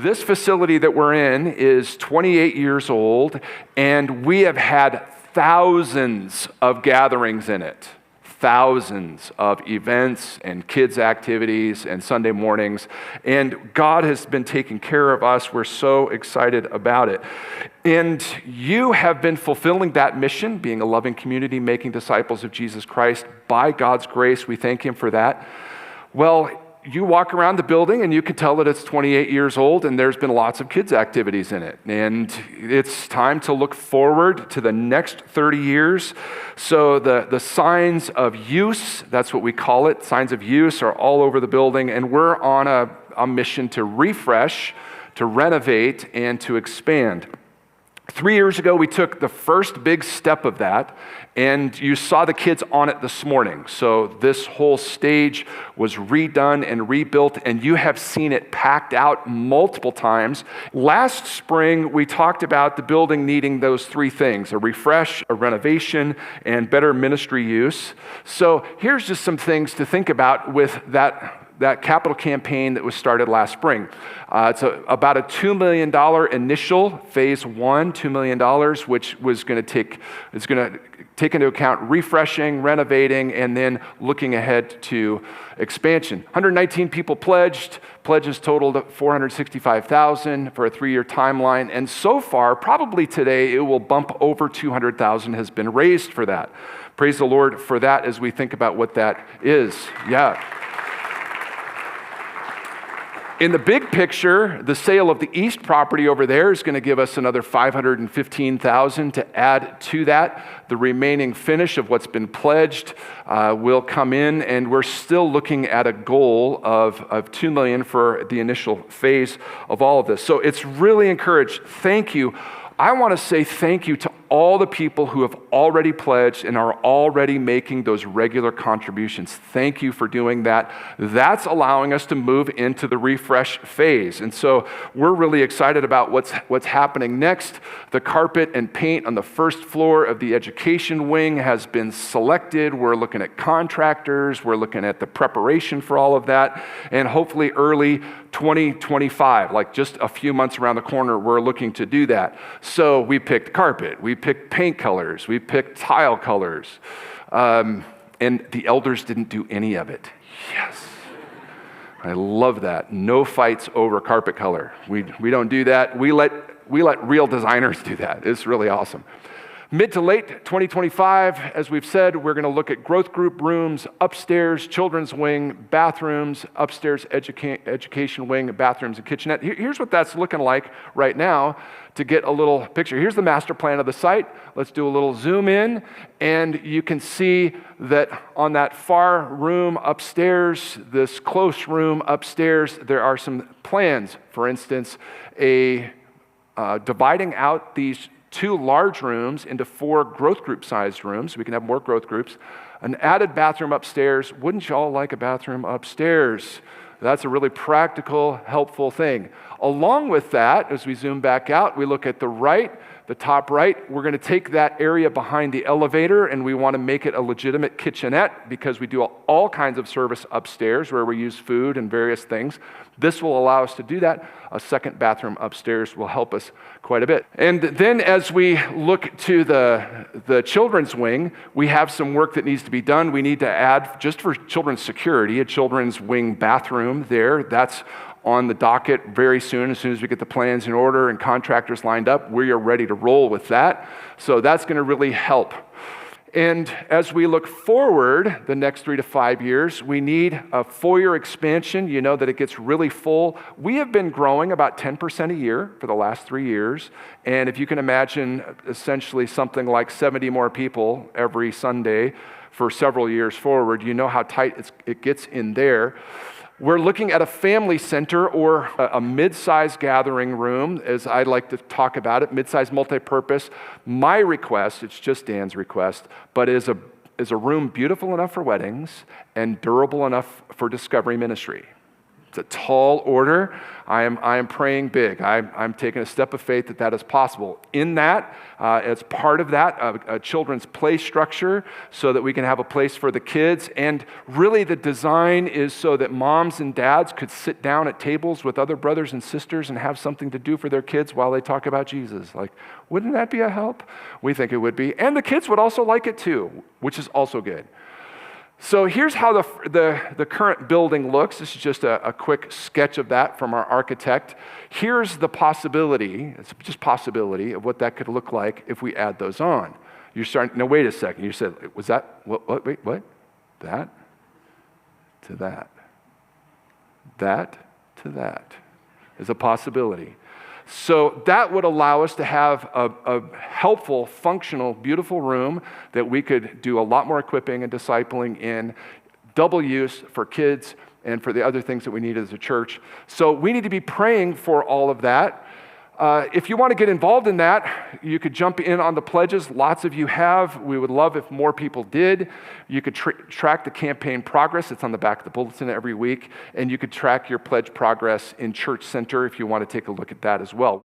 This facility that we're in is 28 years old, and we have had thousands of gatherings in it. Thousands of events and kids' activities and Sunday mornings. And God has been taking care of us. We're so excited about it. And you have been fulfilling that mission, being a loving community, making disciples of Jesus Christ. By God's grace, we thank Him for that. Well, you walk around the building and you can tell that it's 28 years old and there's been lots of kids' activities in it. And it's time to look forward to the next 30 years. So the signs of use, that's what we call it, signs of use are all over the building, and we're on a mission to refresh, to renovate, and to expand. 3 years ago, we took the first big step of that, and you saw the kids on it this morning. So this whole stage was redone and rebuilt, and you have seen it packed out multiple times. Last spring, we talked about the building needing those three things: a refresh, a renovation, and better ministry use. So here's just some things to think about with that capital campaign that was started last spring. It's about a $2 million initial phase one, $2 million, which was going to take into account refreshing, renovating, and then looking ahead to expansion. 119 people pledged. Pledges totaled $465,000 for a 3-year timeline. And so far, probably today, it will bump over $200,000 has been raised for that. Praise the Lord for that as we think about what that is. Yeah. In the big picture, the sale of the east property over there is going to give us another $515,000 to add to that. The remaining finish of what's been pledged will come in, and we're still looking at a goal of $2 million for the initial phase of all of this. So it's really encouraged. Thank you. I want to say thank you to all the people who have already pledged and are already making those regular contributions. Thank you for doing that. That's allowing us to move into the refresh phase. And so we're really excited about what's happening next. The carpet and paint on the first floor of the education wing has been selected. We're looking at contractors. We're looking at the preparation for all of that. And hopefully early 2025, like just a few months around the corner, we're looking to do that. So we picked carpet. We picked paint colors. We picked tile colors. And the elders didn't do any of it. Yes. I love that. No fights over carpet color. We don't do that. We let real designers do that. It's really awesome. Mid to late 2025, as we've said, we're going to look at growth group rooms, upstairs, children's wing, bathrooms, upstairs education wing, bathrooms, and kitchenette. Here's what that's looking like right now to get a little picture. Here's the master plan of the site. Let's do a little zoom in, and you can see that on that far room upstairs, this close room upstairs, there are some plans. For instance, dividing out these 2 large rooms into 4 growth group sized rooms. We can have more growth groups. An added bathroom upstairs. Wouldn't you all like a bathroom upstairs? That's a really practical, helpful thing. Along with that, as we zoom back out, we look at the top right. We're going to take that area behind the elevator, and we want to make it a legitimate kitchenette because we do all kinds of service upstairs where we use food and various things. This will allow us to do that. A second bathroom upstairs will help us quite a bit. And then as we look to the children's wing, we have some work that needs to be done. We need to add, just for children's security, a children's wing bathroom there. That's on the docket very soon. As soon as we get the plans in order and contractors lined up, we are ready to roll with that. So that's going to really help. And as we look forward the next 3 to 5 years, we need a foyer expansion. You know that it gets really full. We have been growing about 10% a year for the last 3 years. And if you can imagine essentially something like 70 more people every Sunday for several years forward, you know how tight it gets in there. We're looking at a family center or a mid-size gathering room, as I like to talk about it, mid-size multi-purpose. My request, it's just Dan's request, but is a room beautiful enough for weddings and durable enough for discovery ministry. It's a tall order. I am praying big. I'm taking a step of faith that is possible. In that, as part of that, a children's play structure so that we can have a place for the kids. And really the design is so that moms and dads could sit down at tables with other brothers and sisters and have something to do for their kids while they talk about Jesus. Like, wouldn't that be a help? We think it would be. And the kids would also like it too, which is also good. So here's how the current building looks. This is just a quick sketch of that from our architect. Here's the possibility, it's just possibility of what that could look like if we add those on. You're starting, no, wait a second. You said, was that, wait, what? That to that. That to that is a possibility. So that would allow us to have a helpful, functional, beautiful room that we could do a lot more equipping and discipling in, double use for kids and for the other things that we need as a church. So we need to be praying for all of that. If you want to get involved in that, you could jump in on the pledges. Lots of you have. We would love if more people did. You could track the campaign progress. It's on the back of the bulletin every week. And you could track your pledge progress in Church Center if you want to take a look at that as well.